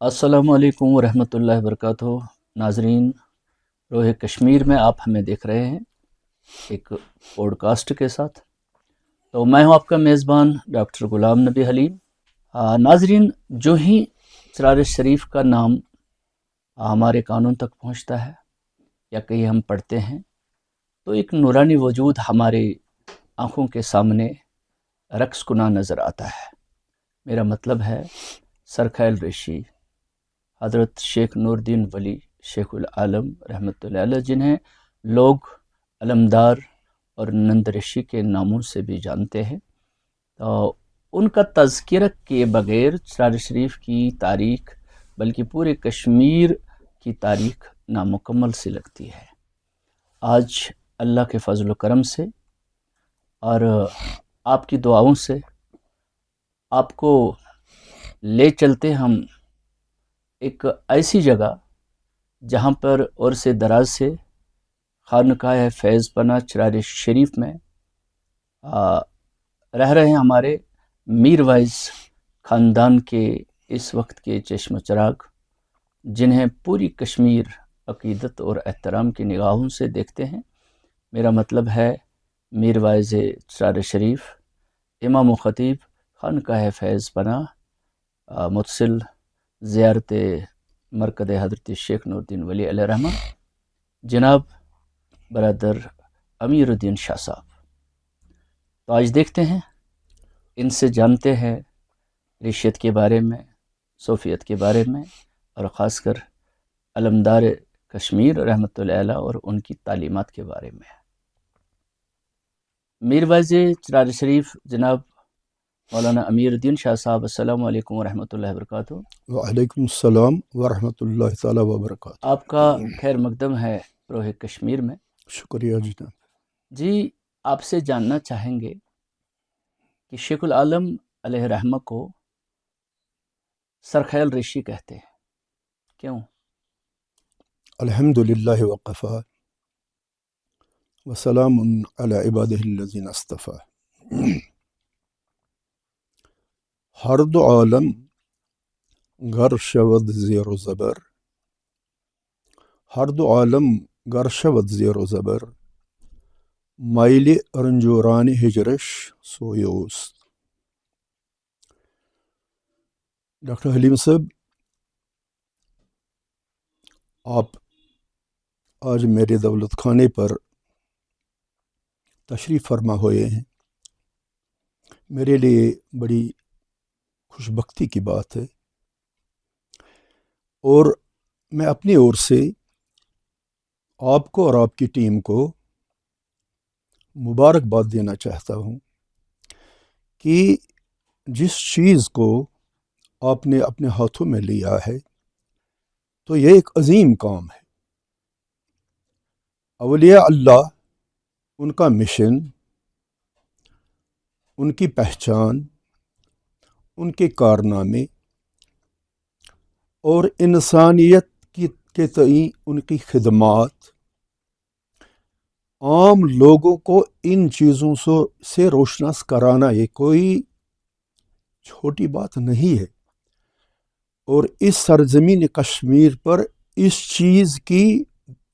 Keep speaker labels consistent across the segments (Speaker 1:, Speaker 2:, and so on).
Speaker 1: السلام علیکم ورحمۃ اللہ وبرکاتہ۔ ناظرین، روح کشمیر میں آپ ہمیں دیکھ رہے ہیں ایک پوڈ کاسٹ کے ساتھ۔ تو میں ہوں آپ کا میزبان ڈاکٹر غلام نبی حلیم۔ ناظرین، جو ہی اسرار شریف کا نام ہمارے کانوں تک پہنچتا ہے یا کہیں ہم پڑھتے ہیں تو ایک نورانی وجود ہمارے آنکھوں کے سامنے رقص کناں نظر آتا ہے۔ میرا مطلب ہے سرخیل ریشی حضرت شیخ نور الدین ولی شیخ العالم رحمۃ اللہ علیہ، جنہیں لوگ علمدار اور نندرشی کے ناموں سے بھی جانتے ہیں، تو ان کا تذکرہ کیے بغیر اسرار شریف کی تاریخ بلکہ پورے کشمیر کی تاریخ نامکمل سی لگتی ہے۔ آج اللہ کے فضل و کرم سے اور آپ کی دعاؤں سے آپ کو لے چلتے ہم ایک ایسی جگہ جہاں پر اور سے دراز سے خانقاہ فیض پناہ اسرار شریف میں رہ رہے ہیں ہمارے میر وائز خاندان کے اس وقت کے چشم چراغ، جنہیں پوری کشمیر عقیدت اور احترام کی نگاہوں سے دیکھتے ہیں۔ میرا مطلب ہے میر وائز اسرار شریف، امام و خطیب خانقاہ فیض پناہ، متصل زیارت مرکز حضرت شیخ نور الدین ولی علیہ رحمہ، جناب برادر امیر الدین شاہ صاحب۔ تو آج دیکھتے ہیں، ان سے جانتے ہیں ریشیت کے بارے میں، صوفیت کے بارے میں، اور خاص کر علمدار کشمیر رحمۃ اللہ علیہ اور ان کی تعلیمات کے بارے میں۔ میر وائز اسرار شریف جناب مولانا امیر الدین شاہ صاحب، السلام علیکم ورحمۃ اللہ وبرکاتہ۔
Speaker 2: وعلیکم السلام ورحمۃ اللہ تعالی وبرکاتہ۔
Speaker 1: آپ کا خیر مقدم ہے روح کشمیر میں۔
Speaker 2: شکریہ جناب۔
Speaker 1: جی، آپ سے جاننا چاہیں گے کہ شیخ العالم علیہ رحمہ کو سرخیل ریشی کہتے ہیں، کیوں؟
Speaker 2: الحمد للہ وقفا وسلام علی عبادہ الذین اصطفیٰ۔ ہر دو عالم گر شود زیر و زبر، ہر دو عالم گر شود زیر و زبر، مائل رنجوران ہجرش سوئے اوست۔ ڈاکٹر حلیم صاحب، آپ آج میرے دولت خانے پر تشریف فرما ہوئے ہیں، میرے لیے بڑی خوش بختی کی بات ہے، اور میں اپنی اور سے آپ کو اور آپ کی ٹیم کو مبارکباد دینا چاہتا ہوں کہ جس چیز کو آپ نے اپنے ہاتھوں میں لیا ہے تو یہ ایک عظیم کام ہے۔ اولیاء اللہ، ان کا مشن، ان کی پہچان، ان کے کارنامے اور انسانیت کے تئیں ان کی خدمات، عام لوگوں کو ان چیزوں سے روشناس کرانا یہ کوئی چھوٹی بات نہیں ہے، اور اس سرزمین کشمیر پر اس چیز کی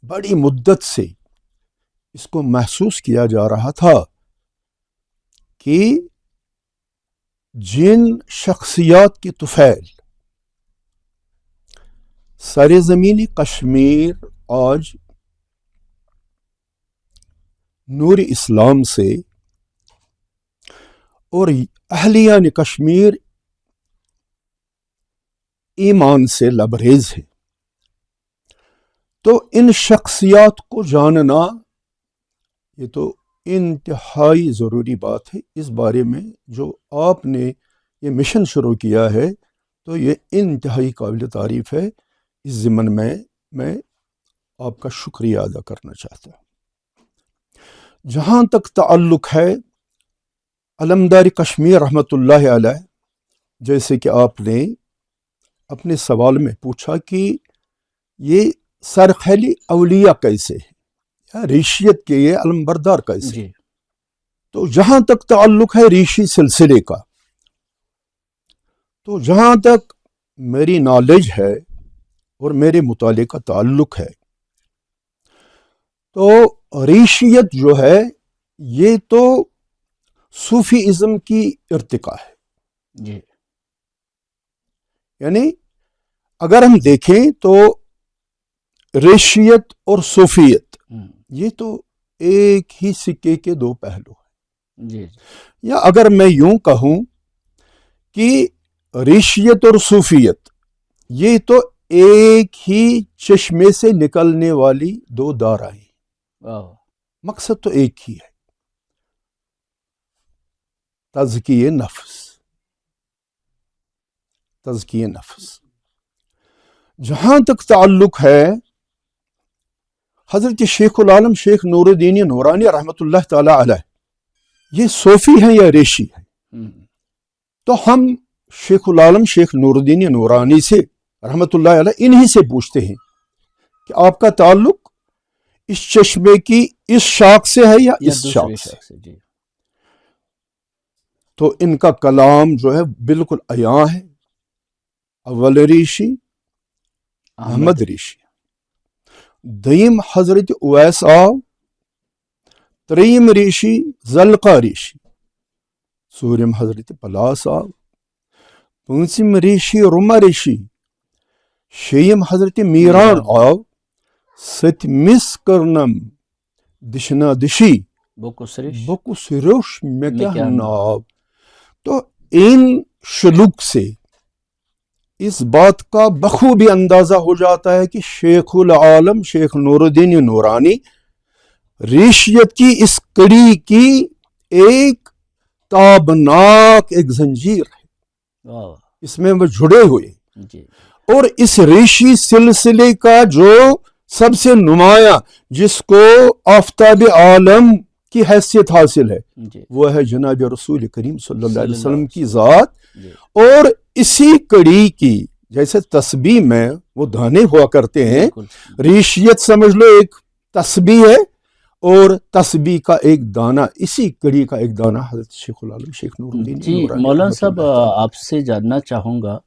Speaker 2: بڑی مدت سے اس کو محسوس کیا جا رہا تھا کہ جن شخصیات کی طفیل سرزمین کشمیر آج نور اسلام سے اور اہلیان کشمیر ایمان سے لبریز ہے، تو ان شخصیات کو جاننا یہ تو انتہائی ضروری بات ہے۔ اس بارے میں جو آپ نے یہ مشن شروع کیا ہے تو یہ انتہائی قابل تعریف ہے۔ اس ضمن میں آپ کا شکریہ ادا کرنا چاہتا ہوں۔ جہاں تک تعلق ہے علمدار کشمیر رحمۃ اللہ علیہ، جیسے کہ آپ نے اپنے سوال میں پوچھا کہ یہ سرخیلی اولیاء کیسے ہے، یا ریشیت کے یہ علم بردار کیسے
Speaker 1: جی،
Speaker 2: تو جہاں تک تعلق ہے ریشی سلسلے کا، تو جہاں تک میری نالج ہے اور میرے مطالعے کا تعلق ہے، تو ریشیت جو ہے یہ تو صوفی ازم کی ارتقا ہے۔
Speaker 1: جی
Speaker 2: یعنی اگر ہم دیکھیں تو ریشیت اور صوفیت یہ تو ایک ہی سکے کے دو پہلو ہیں۔
Speaker 1: جی
Speaker 2: یا اگر میں یوں کہوں کہ ریشیت اور صوفیت یہ تو ایک ہی چشمے سے نکلنے والی دو دارائیں، مقصد تو ایک ہی ہے، تزکیہ نفس۔ تزکیہ نفس جہاں تک تعلق ہے حضرت شیخ العالم شیخ نور الدین نورانی رحمۃ اللہ تعالی علیہ، یہ صوفی ہیں یا ریشی ہیں؟ تو ہم شیخ العالم شیخ نور الدین نورانی سے رحمۃ اللہ علیہ انہی سے پوچھتے ہیں کہ آپ کا تعلق اس چشمے کی اس شاخ سے ہے یا اس شاخ سے؟
Speaker 1: جی
Speaker 2: تو ان کا کلام جو ہے بالکل عیاں ہے۔ اول ریشی احمد ریشی، دیم حضرت اویس آو، تریم ریشی زلقہ ریشی، ژوٗرِم حضرت پلاس آو، پٲنٛژِم ریشی رُما ریشی، شیٚیِم حضرت میران آو، سٔتمِس کٔرنم دشنا دشی بکس روش میں کیا ناو۔ تو ان شلوک سے اس بات کا بخوبی اندازہ ہو جاتا ہے کہ شیخ العالم شیخ نور الدین نورانی ریشیت کی اس کڑی کی ایک تابناک ایک زنجیر ہے، اس میں وہ جڑے ہوئے، اور اس ریشی سلسلے کا جو سب سے نمایاں جس کو آفتاب عالم کی حیثیت حاصل ہے وہ ہے جناب رسول کریم صلی اللہ علیہ وسلم کی ذات۔ اور اسی کڑی کی جیسے تسبیح میں وہ دانے ہوا کرتے ہیں، ریشیت سمجھ لو ایک تسبیح ہے، اور تسبیح کا ایک دانہ، اسی کڑی کا ایک دانہ حضرت شیخ العالم شیخ نور الدین
Speaker 1: جی مولانا صاحب آپ سے جاننا چاہوں گا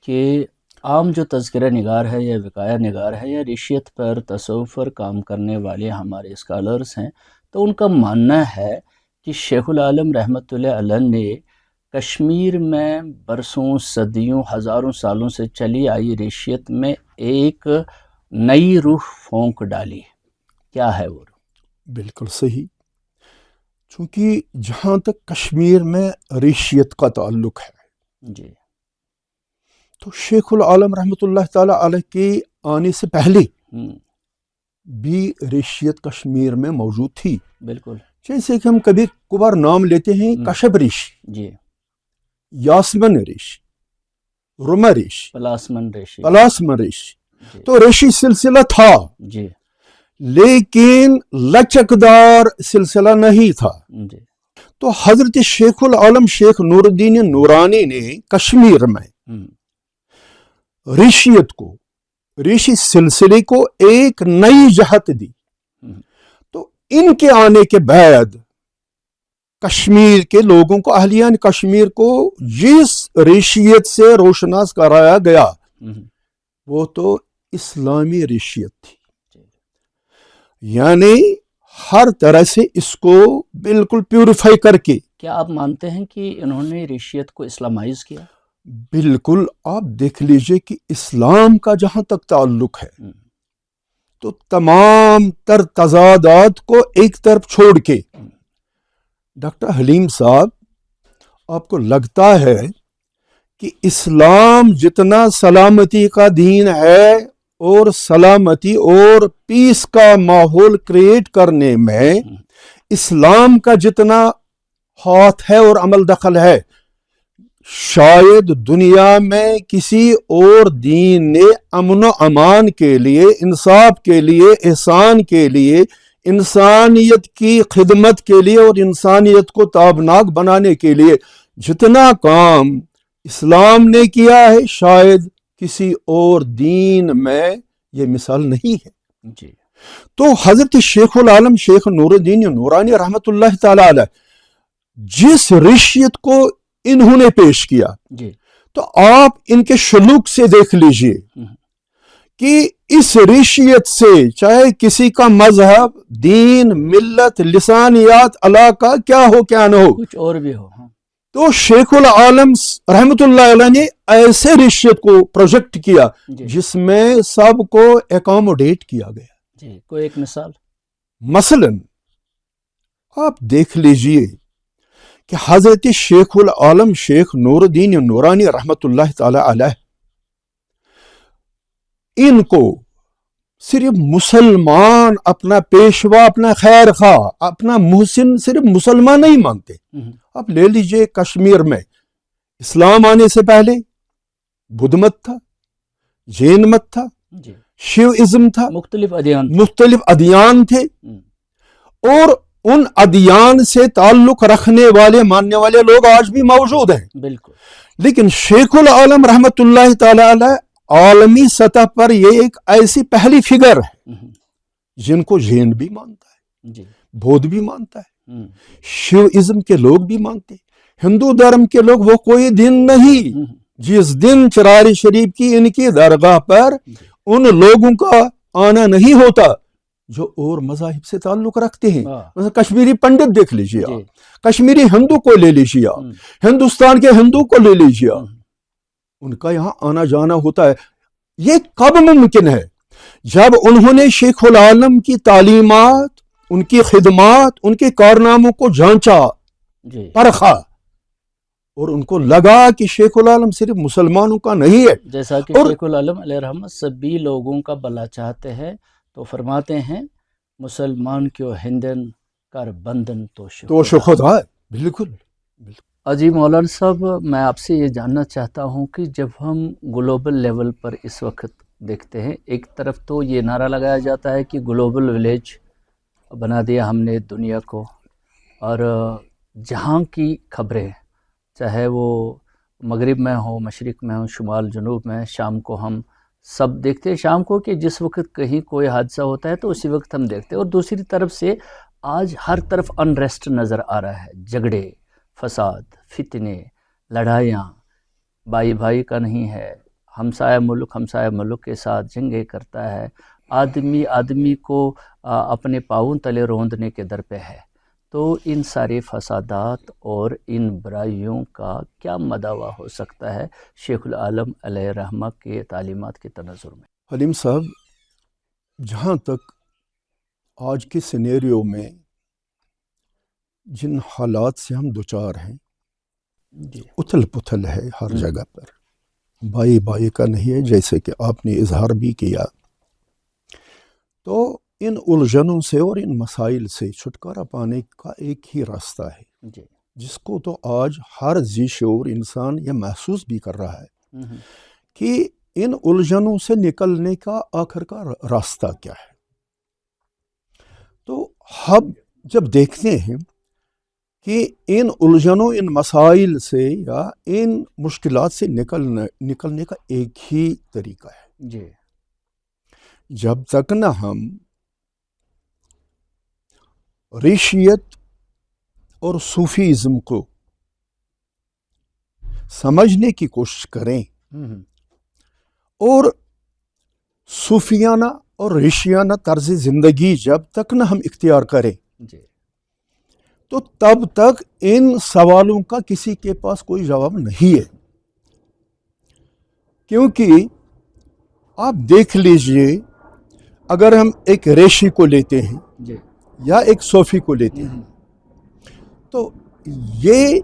Speaker 1: کہ عام جو تذکرہ نگار ہے یا وقایہ نگار ہے یا ریشیت پر تصوف پر کام کرنے والے ہمارے اسکالرز ہیں، تو ان کا ماننا ہے کہ شیخ العالم رحمۃ اللہ علیہ نے کشمیر میں برسوں صدیوں ہزاروں سالوں سے چلی آئی ریشیت میں ایک نئی روح پھونک ڈالی۔ کیا ہے وہ روح؟
Speaker 2: بالکل صحیح، چونکہ جہاں تک کشمیر میں ریشیت کا تعلق ہے
Speaker 1: جی
Speaker 2: تو شیخ العالم رحمۃ اللہ تعالی علیہ کے آنے سے پہلے بھی ریشیت کشمیر میں موجود تھی۔
Speaker 1: بالکل،
Speaker 2: جیسے کہ ہم کبھی کبھار نام لیتے ہیں کشب ریشی،
Speaker 1: جی
Speaker 2: یاسمن ریشی، رما ریشی،
Speaker 1: پلاسمن ریشی،
Speaker 2: پلاسمن ریشی، تو ریشی سلسلہ تھا
Speaker 1: جی
Speaker 2: لیکن لچکدار سلسلہ نہیں تھا۔
Speaker 1: جی
Speaker 2: تو حضرت شیخ العالم شیخ نور الدین نورانی نے کشمیر میں ریشیت کو، ریشی سلسلے کو ایک نئی جہت دی۔ تو ان کے آنے کے بعد کشمیر کے لوگوں کو، اہلیان کشمیر کو جس ریشیت سے روشناس کرایا گیا وہ تو اسلامی ریشیت تھی، یعنی ہر طرح سے اس کو بالکل پیوریفائی کر کے۔
Speaker 1: کیا آپ مانتے ہیں کہ انہوں نے ریشیت کو اسلامائز کیا؟
Speaker 2: بالکل، آپ دیکھ لیجئے کہ اسلام کا جہاں تک تعلق ہے تو تمام تر تضادات کو ایک طرف چھوڑ کے، ڈاکٹر حلیم صاحب آپ کو لگتا ہے کہ اسلام جتنا سلامتی کا دین ہے اور سلامتی اور پیس کا ماحول کریٹ کرنے میں اسلام کا جتنا ہاتھ ہے اور عمل دخل ہے، شاید دنیا میں کسی اور دین نے امن و امان کے لیے، انصاف کے لیے، احسان کے لیے، انسانیت کی خدمت کے لیے اور انسانیت کو تابناک بنانے کے لیے جتنا کام اسلام نے کیا ہے، شاید کسی اور دین میں یہ مثال نہیں ہے۔
Speaker 1: جی
Speaker 2: تو حضرت شیخ العالم شیخ نور الدین نورانی رحمۃ اللہ تعالی علیہ جس ریشیت کو انہوں نے پیش کیا،
Speaker 1: جی
Speaker 2: تو آپ ان کے سلوک سے دیکھ لیجئے کہ اس ریشیت سے چاہے کسی کا مذہب، دین، ملت، لسانیات، علاقہ کیا ہو کیا نہ ہو،
Speaker 1: کچھ اور بھی ہو،
Speaker 2: تو شیخ العالم رحمۃ اللہ علیہ نے ایسے ریشیت کو پروجیکٹ کیا جس میں سب کو اکاموڈیٹ کیا گیا.
Speaker 1: جی کوئی ایک مثال؟
Speaker 2: مثلا آپ دیکھ لیجئے کہ حضرت شیخ العالم شیخ نور الدین نورانی رحمۃ اللہ تعالی علیہ، ان کو صرف مسلمان، اپنا پیشوا، اپنا خیر خواہ، اپنا محسن صرف مسلمان نہیں مانتے. اب لے لیجئے کشمیر میں اسلام آنے سے پہلے بدھ مت تھا، جین مت تھا، شیو ازم تھا، مختلف ادیان تھے، اور ان ادیان سے تعلق رکھنے والے ماننے والے لوگ آج بھی موجود ہیں.
Speaker 1: بالکل.
Speaker 2: لیکن شیخ العالم رحمۃ اللہ تعالی علیہ عالمی سطح پر یہ ایک ایسی پہلی فگر ہے جن کو جین بھی مانتا ہے، بودھ بھی مانتا ہے، شیو ازم کے لوگ بھی مانتے ہیں، ہندو دھرم کے لوگ. وہ کوئی دن نہیں جس دن چراری شریف کی ان کی درگاہ پر ان لوگوں کا آنا نہیں ہوتا جو اور مذاہب سے تعلق رکھتے ہیں. مثلا کشمیری پنڈت دیکھ لیجیے آپ، کشمیری ہندو کو لے لیجیے آپ، ہندوستان کے ہندو کو لے لیجیے آپ، ان کا یہاں آنا جانا ہوتا ہے. یہ کب ممکن ہے؟ جب انہوں نے شیخ العالم کی تعلیمات، ان کی خدمات، ان کے کارناموں کو جانچا، پرکھا، اور ان کو لگا کہ شیخ العالم صرف مسلمانوں کا نہیں ہے.
Speaker 1: جیسا کہ شیخ العالم علیہ رحمت سبھی لوگوں کا بھلا چاہتے ہیں، تو فرماتے ہیں مسلمان کیوں ہندن کر بندن تو
Speaker 2: خدا ہے. بالکل.
Speaker 1: جی مولانا صاحب، میں آپ سے یہ جاننا چاہتا ہوں کہ جب ہم گلوبل لیول پر اس وقت دیکھتے ہیں، ایک طرف تو یہ نعرہ لگایا جاتا ہے کہ گلوبل ولیج بنا دیا ہم نے دنیا کو، اور جہاں کی خبریں چاہے وہ مغرب میں ہو، مشرق میں ہو، شمال جنوب میں، شام کو ہم سب دیکھتے ہیں. شام کو کہ جس وقت کہیں کوئی حادثہ ہوتا ہے تو اسی وقت ہم دیکھتے ہیں. اور دوسری طرف سے آج ہر طرف انریسٹ نظر آ رہا ہے، جھگڑے، فساد، فتنے، لڑائیاں، بھائی بھائی کا نہیں ہے، ہمسایہ ملک کے ساتھ جنگیں کرتا ہے، آدمی کو اپنے پاؤں تلے روندنے کے در پہ ہے. تو ان سارے فسادات اور ان برائیوں کا کیا مداوع ہو سکتا ہے شیخ العالم علیہ رحمہ کے تعلیمات کے تناظر میں؟
Speaker 2: حلیم صاحب، جہاں تک آج کے سینیریو میں جن حالات سے ہم دوچار ہیں، اتھل پتھل ہے ہر جگہ پر، بائی کا نہیں ہے، جیسے کہ آپ نے اظہار بھی کیا. تو ان الجھنوں سے اور ان مسائل سے چھٹکارا پانے کا ایک ہی راستہ ہے، جس کو تو آج ہر ذی شعور انسان یہ محسوس بھی کر رہا ہے کہ ان الجھنوں سے نکلنے کا آخر کا راستہ کیا ہے. تو ہم جب دیکھتے ہیں کہ ان الجھنوں، ان مسائل سے یا ان مشکلات سے نکلنے کا ایک ہی طریقہ ہے، جب تک نہ ہم ریشیت اور صوفیزم کو سمجھنے کی کوشش کریں اور صوفیانہ اور ریشیانہ طرز زندگی جب تک نہ ہم اختیار کریں، تو تب تک ان سوالوں کا کسی کے پاس کوئی جواب نہیں ہے. کیونکہ آپ دیکھ لیجئے، اگر ہم ایک ریشی کو لیتے ہیں یا ایک صوفی کو لیتے ہیں، تو یہ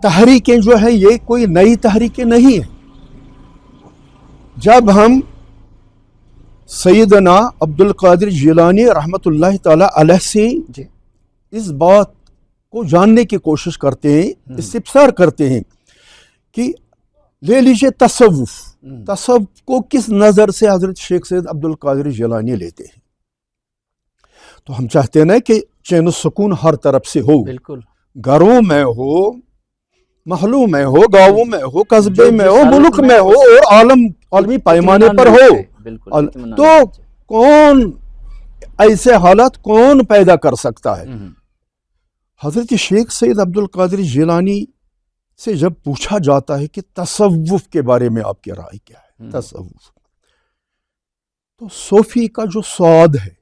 Speaker 2: تحریکیں جو ہیں یہ کوئی نئی تحریکیں نہیں ہیں. جب ہم سیدنا عبد القادر جیلانی رحمۃ اللہ تعالی علیہ سے اس بات کو جاننے کی کوشش کرتے ہیں، استفسار کرتے ہیں کہ لے لیجئے تصوف کو کس نظر سے حضرت شیخ سید عبد القادر جیلانی لیتے ہیں، تو ہم چاہتے ہیں نا کہ چین و سکون ہر طرف سے ہو، بالکل، گھروں میں ہو، محلوں میں ہو، گاؤں میں ہو، قصبے میں ہو، ملک میں ہو، اور عالمی پیمانے پر ہو. تو کون ایسے حالات کون پیدا کر سکتا ہے؟ حضرت شیخ سید عبد القادر جیلانی سے جب پوچھا جاتا ہے کہ تصوف کے بارے میں آپ کی رائے کیا ہے، تصوف، تو صوفی کا جو سواد ہے،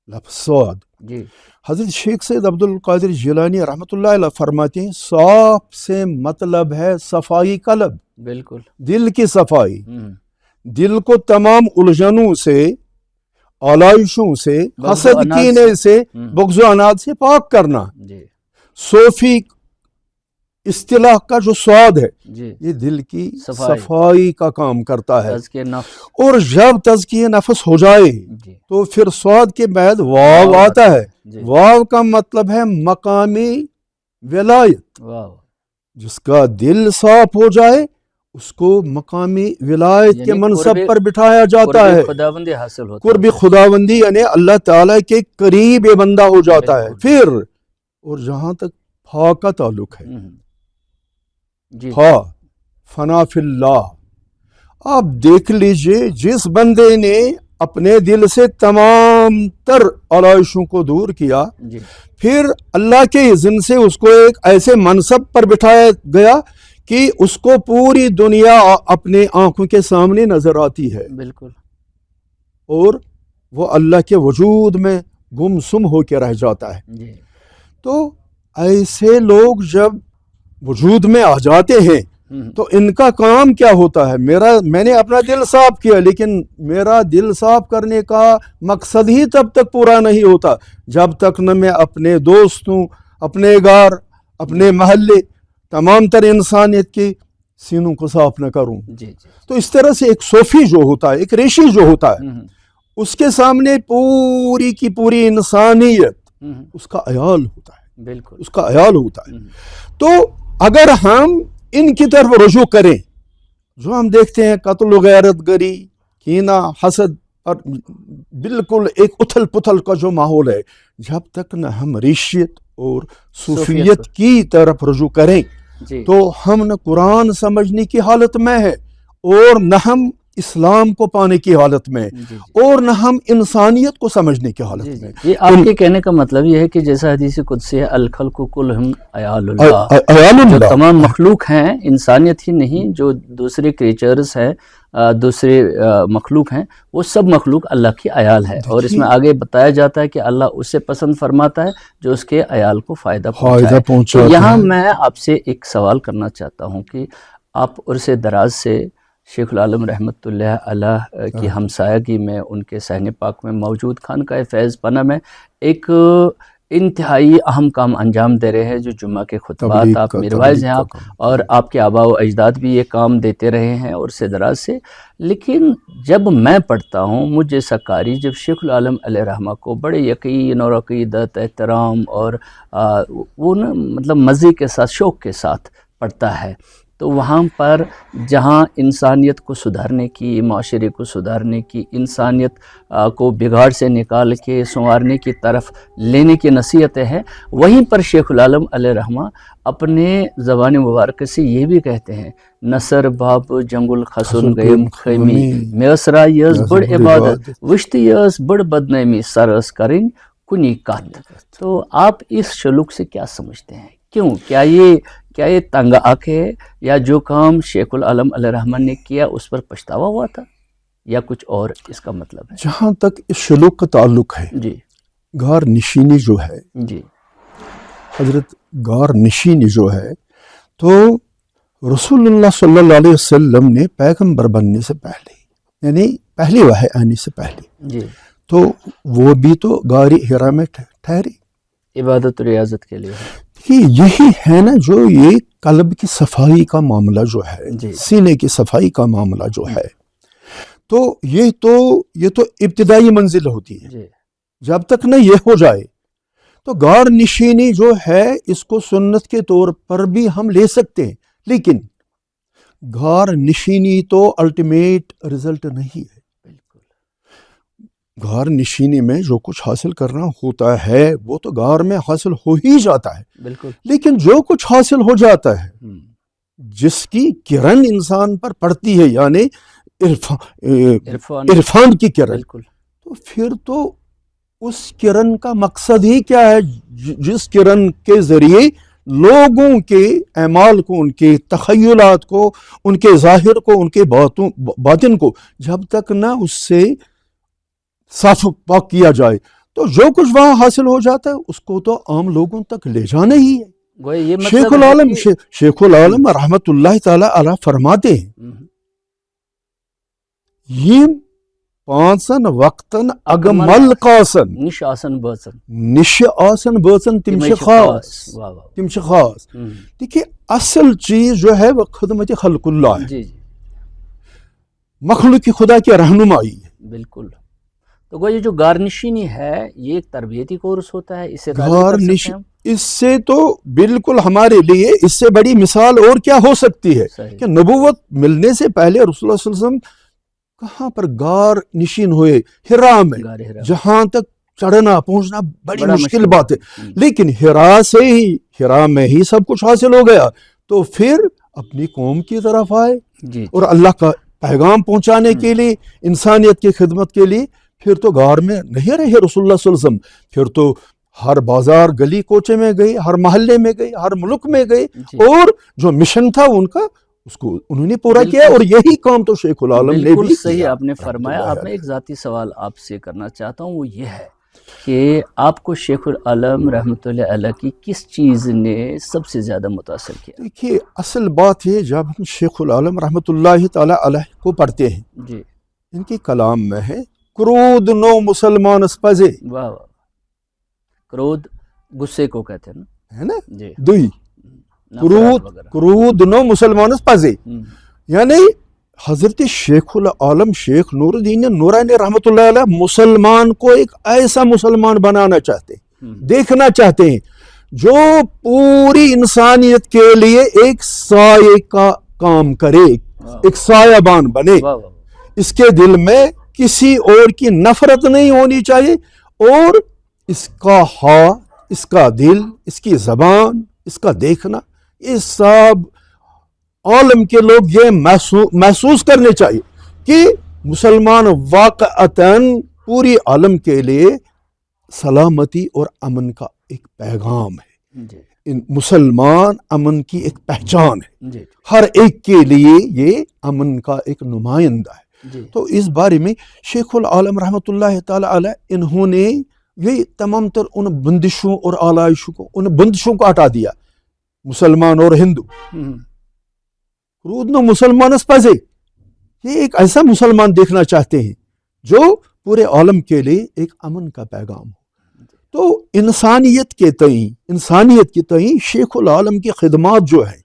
Speaker 2: لفظ سواد،
Speaker 1: جی
Speaker 2: حضرت شیخ سید عبد القادر جیلانی رحمۃ اللہ علیہ فرماتے ہیں صاف سے مطلب ہے صفائی قلب،
Speaker 1: بالکل،
Speaker 2: دل کی صفائی، دل کو تمام الجھنوں سے، آلائشوں سے، حسد کینے سے، بغض و عناد سے پاک کرنا۔
Speaker 1: جی
Speaker 2: صوفی اصطلاح کا جو سواد ہے
Speaker 1: جی
Speaker 2: یہ دل کی صفائی کا کام کرتا ہے،
Speaker 1: تزکیہ نفس،
Speaker 2: اور جب تزکیہ نفس ہو جائے
Speaker 1: جی
Speaker 2: تو پھر سواد کے بعد واو آتا ہے۔
Speaker 1: جی
Speaker 2: واو کا مطلب ہے مقامی ولایت،
Speaker 1: واو،
Speaker 2: جس کا دل صاف ہو جائے اس کو مقامی ولایت کے
Speaker 1: یعنی
Speaker 2: منصب
Speaker 1: قرب-
Speaker 2: پر بٹھایا جاتا
Speaker 1: قرب
Speaker 2: ہے۔
Speaker 1: خداوندی حاصل ہوتا
Speaker 2: قرب
Speaker 1: ہے،
Speaker 2: خداوندی یعنی اللہ تعالیٰ کے قریب یہ بندہ ہو جاتا ہے۔
Speaker 1: بالکل۔
Speaker 2: پھر اور جہاں تک فا کا تعلق ہے،
Speaker 1: جی
Speaker 2: فنا فی اللہ، آپ دیکھ لیجئے جس بندے نے اپنے دل سے تمام تر آلائشوں کو دور کیا،
Speaker 1: جی
Speaker 2: پھر اللہ کے اذن سے اس کو ایک ایسے منصب پر بٹھایا گیا کہ اس کو پوری دنیا اپنے آنکھوں کے سامنے نظر آتی ہے،
Speaker 1: بالکل،
Speaker 2: اور وہ اللہ کے وجود میں گم سم ہو کے رہ جاتا ہے۔
Speaker 1: جی
Speaker 2: تو ایسے لوگ جب وجود میں آ جاتے ہیں تو ان کا کام کیا ہوتا ہے؟ میں نے اپنا دل صاف کیا، لیکن میرا دل صاف کرنے کا مقصد ہی تب تک پورا نہیں ہوتا جب تک نہ میں اپنے دوستوں، اپنے گھر، اپنے محلے، تمام تر انسانیت کے سینوں کو صاف نہ کروں۔
Speaker 1: جی جی
Speaker 2: تو اس طرح سے ایک صوفی جو ہوتا ہے، ایک ریشی جو ہوتا ہے، اس کے سامنے پوری کی پوری انسانیت اس کا عیال ہوتا ہے،
Speaker 1: بالکل،
Speaker 2: اس کا عیال ہوتا ہے۔ تو اگر ہم ان کی طرف رجوع کریں، جو ہم دیکھتے ہیں قتل و غیرت گری، کینہ، حسد، اور بالکل ایک اتھل پتھل کا جو ماحول ہے، جب تک نہ ہم ریشیت اور صوفیت کی طرف رجوع کریں
Speaker 1: جی
Speaker 2: تو ہم نہ قرآن سمجھنے کی حالت میں ہے، اور نہ ہم اسلام کو پانے کی حالت میں، اور نہ ہم انسانیت کو سمجھنے کی حالت میں۔
Speaker 1: یہ آپ کے کہنے کا مطلب یہ ہے کہ جیسا حدیث قدسی ہے الخلق کلہم عیال اللہ،
Speaker 2: عیال
Speaker 1: جو
Speaker 2: اللہ،
Speaker 1: تمام مخلوق ہیں، انسانیت ہی نہیں، جو دوسرے کریچرز ہیں، دوسرے مخلوق ہیں، وہ سب مخلوق اللہ کی عیال ہے، اور اس میں آگے بتایا جاتا ہے کہ اللہ اسے پسند فرماتا ہے جو اس کے عیال کو فائدہ پہنچائے۔ تو یہاں میں آپ سے ایک سوال کرنا چاہتا ہوں کہ آپ عرص دراز سے شیخ العالم رحمۃ اللہ علیہ کی ہمسایگی میں، ان کے صحن پاک میں موجود خانقاہ فیض پناہ میں ایک انتہائی اہم کام انجام دے رہے ہیں، جو جمعہ کے خطبات آپ میروائز ہیں آپ، اور آپ کے آباء و اجداد بھی یہ کام دیتے رہے ہیں عرص دراز سے۔ لیکن جب میں پڑھتا ہوں، مجھ جیسا قاری جب شیخ العالم علیہ رحمہ کو بڑے یقین اور عقیدت، احترام اور وہ نا مطلب مزے کے ساتھ، شوق کے ساتھ پڑھتا ہے، تو وہاں پر جہاں انسانیت کو سدھارنے کی، معاشرے کو سدھارنے کی، انسانیت کو بگاڑ سے نکال کے سنوارنے کی طرف لینے کی نصیحتیں ہیں، وہیں پر شیخ العالم علیہ رحمہ اپنے زبان مبارکہ سے یہ بھی کہتے ہیں: نصر باب جنگ الخسن گیم خیمی، میسرا یز بڑ عبادت، وشت یز بڑ بدنامی، سرس کریں کنی کت۔ تو آپ اس شلوک سے کیا سمجھتے ہیں؟ کیوں؟ کیا یہ تنگ آنکھ ہے، یا جو کام شیخ العالم علیہ رحمہ نے کیا اس پر پچھتاوا ہوا تھا، یا کچھ اور اس کا مطلب ہے؟
Speaker 2: جہاں تک اس شلوک کا تعلق ہے،
Speaker 1: جی
Speaker 2: غار نشینی جو ہے،
Speaker 1: جی
Speaker 2: حضرت غار نشینی جو ہے، تو رسول اللہ صلی اللہ علیہ وسلم نے پیغمبر بننے سے پہلے، یعنی پہلی وحی آنے سے پہلے،
Speaker 1: جی
Speaker 2: تو وہ بھی تو غار حرا میں ٹھہرے،
Speaker 1: عبادت و ریاضت کے لیے۔
Speaker 2: کہ یہی ہے نا جو یہ قلب کی صفائی کا معاملہ جو ہے،
Speaker 1: جی
Speaker 2: سینے کی صفائی کا معاملہ جو ہے، تو یہ تو ابتدائی منزل ہوتی ہے۔
Speaker 1: جی
Speaker 2: جب تک نہ یہ ہو جائے تو غار نشینی جو ہے اس کو سنت کے طور پر بھی ہم لے سکتے ہیں، لیکن غار نشینی تو الٹیمیٹ رزلٹ نہیں ہے۔
Speaker 1: بالکل،
Speaker 2: غار نشینی میں جو کچھ حاصل کرنا ہوتا ہے وہ تو غار میں حاصل ہو ہی جاتا ہے،
Speaker 1: بالکل،
Speaker 2: لیکن جو کچھ حاصل ہو جاتا ہے، جس کی کرن انسان پر پڑتی ہے، یعنی عرفان کی کرن،
Speaker 1: بالکل،
Speaker 2: تو پھر تو اس کرن کا مقصد ہی کیا ہے؟ جس کرن کے ذریعے لوگوں کے اعمال کو، ان کے تخیلات کو، ان کے ظاہر کو، ان کے باطن کو جب تک نہ اس سے صاف پاک کیا جائے تو جو کچھ وہاں حاصل ہو جاتا ہے اس کو تو عام لوگوں تک لے جانا ہی ہے۔ شیخ العالم شیخ العالم رحمت اللہ تعالی علیہ فرماتے ہیں یم پانچن وقتن اگمل قاسن
Speaker 1: نش
Speaker 2: آسن بٲژن تم چھ خاص۔ دیکھیے اصل چیز جو ہے وہ خدمت خلق اللہ ہے، مخلوق خدا کی رہنمائی ہے۔
Speaker 1: بالکل۔ تو یہ جو غارنشینی ہے یہ ایک تربیتی کورس ہوتا ہے،
Speaker 2: اس سے تو بالکل ہمارے لیے اس سے بڑی مثال اور کیا ہو سکتی ہے کہ نبوت ملنے سے پہلے رسول اللہ صلی اللہ علیہ وسلم کہاں پر غار نشین ہوئے؟ ہرا میں، جہاں تک چڑھنا پہنچنا بڑی مشکل بات ہے، لیکن ہرا میں ہی سب کچھ حاصل ہو گیا تو پھر اپنی قوم کی طرف آئے اور اللہ کا پیغام پہنچانے کے لیے، انسانیت کی خدمت کے لیے۔ پھر تو غار میں نہیں رہے رسول اللہ صلی اللہ علیہ وسلم، پھر تو ہر بازار گلی کوچے میں گئے، ہر محلے میں گئے، ہر ملک میں گئے، اور جو مشن تھا ان کا اس کو انہوں نے پورا کیا، اور یہی کام تو شیخ العالم نے بھی
Speaker 1: بالکل صحیح آپ نے فرمایا۔ آپ نے ایک ذاتی سوال آپ سے کرنا چاہتا ہوں، وہ یہ ہے کہ آپ کو شیخ العالم رحمۃ اللہ علیہ کی کس چیز نے سب سے زیادہ متاثر کیا؟
Speaker 2: دیکھیے اصل بات ہے جب ہم شیخ العالم رحمۃ اللہ تعالی علیہ کو پڑھتے ہیں، ان کے کلام میں ہے کرود نو مسلمان پزے،
Speaker 1: واہ، کرود غصے کو کہتے ہیں
Speaker 2: ہے نا، دوئی کرود نو مسلمان پزے، یعنی حضرت شیخ العالم شیخ نور الدین نورانی رحمۃ اللہ علیہ مسلمان کو ایک ایسا مسلمان بنانا چاہتے ہیں، دیکھنا چاہتے ہیں جو پوری انسانیت کے لیے ایک سائے کا کام کرے، ایک سایہ بان بنے، اس کے دل میں کسی اور کی نفرت نہیں ہونی چاہیے، اور اس کا ہاتھ، اس کا دل، اس کی زبان، اس کا دیکھنا، یہ سب عالم کے لوگ یہ محسوس کرنے چاہیے کہ مسلمان واقعتاً پوری عالم کے لیے سلامتی اور امن کا ایک پیغام ہے، مسلمان امن کی ایک پہچان ہے، ہر ایک کے لیے یہ امن کا ایک نمائندہ ہے۔ تو اس بارے میں شیخ العالم رحمۃ اللہ تعالی علیہ انہوں نے یہ تمام تر ان بندشوں اور آلائشوں کو، ان بندشوں کو ہٹا دیا، مسلمان اور ہندو، رود نو مسلمان پزے، یہ ایک ایسا مسلمان دیکھنا چاہتے ہیں جو پورے عالم کے لیے ایک امن کا پیغام ہو۔ تو انسانیت کے تئیں شیخ العالم کی خدمات جو ہیں،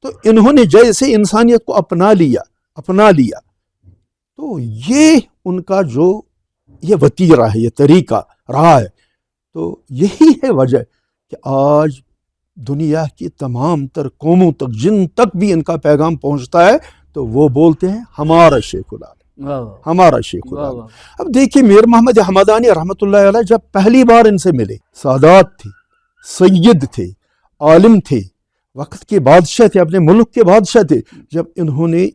Speaker 2: تو انہوں نے جیسے انسانیت کو اپنا لیا تو یہ ان کا جو یہ وتیرہ ہے، یہ طریقہ رہا ہے، تو یہی ہے وجہ کہ آج دنیا کی تمام تر قوموں تک، جن تک بھی ان کا پیغام پہنچتا ہے تو وہ بولتے ہیں ہمارا شیخ العالم، ہمارا شیخ العالم۔ اب دیکھیے میر محمد حمدانی رحمۃ اللہ علیہ جب پہلی بار ان سے ملے، سادات تھے، سید تھے، عالم تھے، وقت کے بادشاہ تھے، اپنے ملک کے بادشاہ تھے، جب انہوں نے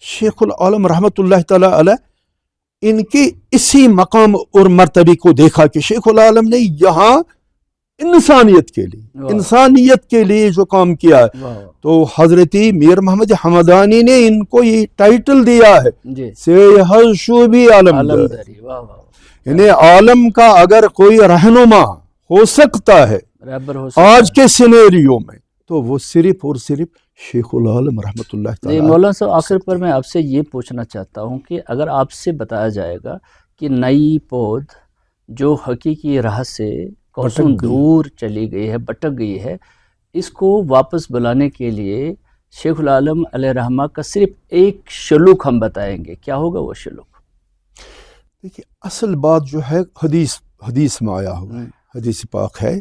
Speaker 2: شیخ العالم رحمۃ اللہ تعالی علیہ ان کے اسی مقام اور مرتبے کو دیکھا کہ شیخ العالم نے یہاں انسانیت کے لیے جو کام کیا ہے، تو حضرت میر محمد حمدانی نے ان کو یہ ٹائٹل دیا ہے سیحل شعبی عالمداری، یعنی عالم کا اگر کوئی رہنما ہو سکتا ہے آج کے سینیریو میں تو وہ صرف اور صرف شیخ العالم رحمۃ اللہ تعالی۔
Speaker 1: مولانا صاحب آخر پر میں آپ سے یہ پوچھنا چاہتا ہوں کہ اگر آپ سے بتایا جائے گا کہ نئی پود جو حقیقی راہ سے کوسوں دور چلی گئی ہے، بٹک گئی ہے، اس کو واپس بلانے کے لیے شیخ العالم علیہ رحمہ کا صرف ایک سلوک ہم بتائیں گے، کیا ہوگا وہ سلوک؟
Speaker 2: دیکھیے اصل بات جو ہے حدیث میں آیا ہوا ہے، حدیث پاک ہے،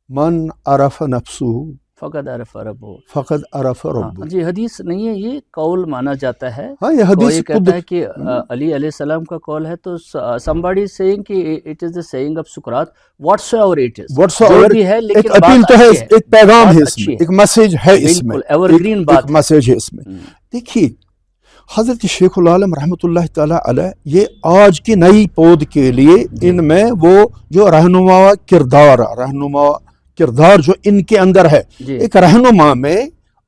Speaker 2: من عرف نفسہ
Speaker 1: فقد عرف ربہ،
Speaker 2: فقد عرف ربہ۔
Speaker 1: جی حدیث نہیں ہے، یہ قول مانا جاتا ہے۔
Speaker 2: ہاں یہ حدیث
Speaker 1: یہ کہتا ہے کہ علی علیہ السلام کا قول ہے، تو somebody is saying کہ it is the saying of سقراط whatsoever it is، جو بھی ہے، لیکن
Speaker 2: ایک اپیل تو ہے، ایک پیغام ہے اس میں، ایک میسیج ہے اس میں،
Speaker 1: ایور گرین بات،
Speaker 2: ایک میسیج ہے اس میں۔ دیکھیے حضرت شیخ العالم رحمۃ اللہ تعالی علیہ یہ آج کی نئی پود کے لیے ان میں وہ جو رہنما کردار جو ان کے اندر ہے،
Speaker 1: جی
Speaker 2: ایک رہنما میں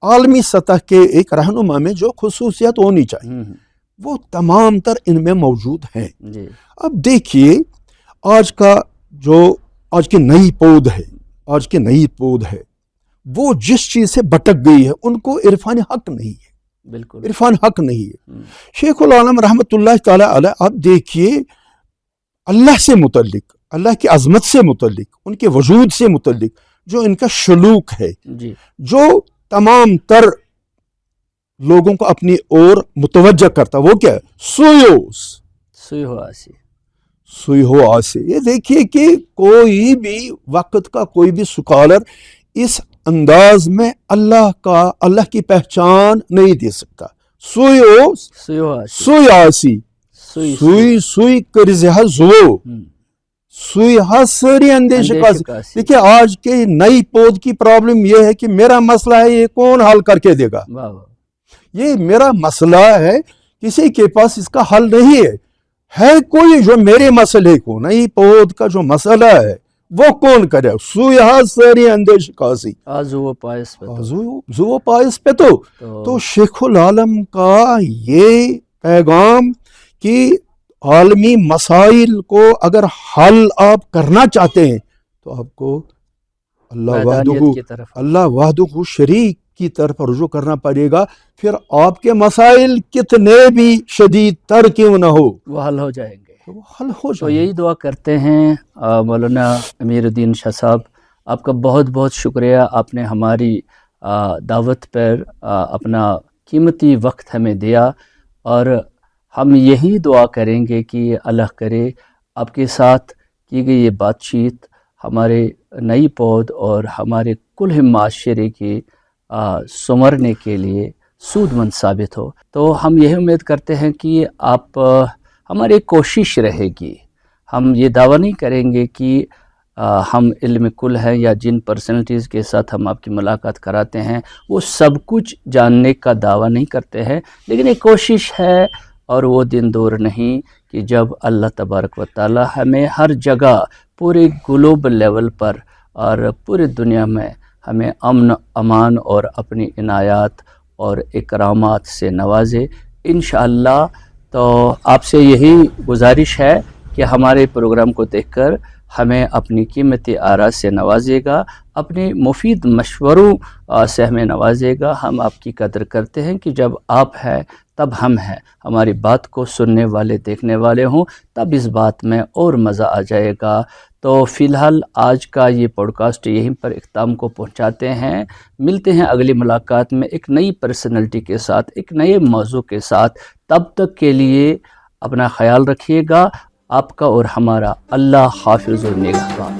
Speaker 2: عالمی سطح کے ایک رہنما میں جو خصوصیت ہونی چاہیے وہ تمام تر ان میں موجود ہیں۔
Speaker 1: جی
Speaker 2: اب دیکھیے آج کی نئی پود ہے وہ جس چیز سے بٹک گئی ہے ان کو عرفان حق نہیں ہے،
Speaker 1: بالکل
Speaker 2: عرفان حق نہیں ہے۔ شیخ العالم رحمۃ اللہ تعالی علیہ آپ دیکھیے اللہ سے متعلق، اللہ کی عظمت سے متعلق، ان کے وجود سے متعلق جو ان کا سلوک ہے،
Speaker 1: جی
Speaker 2: جو تمام تر لوگوں کو اپنی اور متوجہ کرتا، وہ کیا ہے؟ سوئی ہو آسے۔ یہ دیکھیے کہ کوئی بھی وقت کا کوئی بھی سکالر اس انداز میں اللہ کی پہچان نہیں دے سکتا۔ سوئی آسی سوئی کرزہ زو سوئی سری اندیش کاسی۔ دیکھیے آج کے نئی پود کی پرابلم یہ ہے کہ میرا مسئلہ ہے، یہ کون حل کر کے دے گا؟ یہ میرا مسئلہ ہے، کسی کے پاس اس کا حل نہیں ہے کوئی جو میرے مسئلے کو، نئی پود کا جو مسئلہ ہے وہ کون کرے؟ سوئی سری اندیش کاسی
Speaker 1: زو
Speaker 2: پائس پہ تو شیخ العالم کا یہ پیغام کہ عالمی مسائل کو اگر حل آپ کرنا چاہتے ہیں تو آپ کو اللہ وحدہ شریک کی طرف رجوع کرنا پڑے گا، پھر آپ کے مسائل کتنے بھی شدید تر کیوں نہ ہو
Speaker 1: وہ حل ہو جائیں گے۔ تو یہی دعا کرتے ہیں۔ مولانا امیر الدین شاہ صاحب، آپ کا بہت بہت شکریہ، آپ نے ہماری دعوت پر اپنا قیمتی وقت ہمیں دیا، اور ہم یہی دعا کریں گے کہ اللہ کرے آپ کے ساتھ کی گئی یہ بات چیت ہمارے نئی پود اور ہمارے کل معاشرے کی سنورنے کے لیے سود مند ثابت ہو۔ تو ہم یہی امید کرتے ہیں کہ آپ ہماری کوشش رہے گی، ہم یہ دعویٰ نہیں کریں گے کہ ہم علم کل ہیں، یا جن پرسنلٹیز کے ساتھ ہم آپ کی ملاقات کراتے ہیں وہ سب کچھ جاننے کا دعویٰ نہیں کرتے ہیں، لیکن ایک کوشش ہے، اور وہ دن دور نہیں کہ جب اللہ تبارک و تعالی ہمیں ہر جگہ پورے گلوبل لیول پر اور پوری دنیا میں ہمیں امن امان اور اپنی عنایات اور اکرامات سے نوازے انشاءاللہ۔ تو آپ سے یہی گزارش ہے کہ ہمارے پروگرام کو دیکھ کر ہمیں اپنی قیمتی آراء سے نوازے گا، اپنے مفید مشوروں سے ہمیں نوازے گا۔ ہم آپ کی قدر کرتے ہیں کہ جب آپ ہیں تب ہم ہیں، ہماری بات کو سننے والے دیکھنے والے ہوں تب اس بات میں اور مزہ آ جائے گا۔ تو فی الحال آج کا یہ پوڈ کاسٹ یہیں پر اختتام کو پہنچاتے ہیں، ملتے ہیں اگلی ملاقات میں ایک نئی پرسنلٹی کے ساتھ، ایک نئے موضوع کے ساتھ۔ تب تک کے لیے اپنا خیال رکھیے گا، آپ کا اور ہمارا اللہ حافظ و نگہبان۔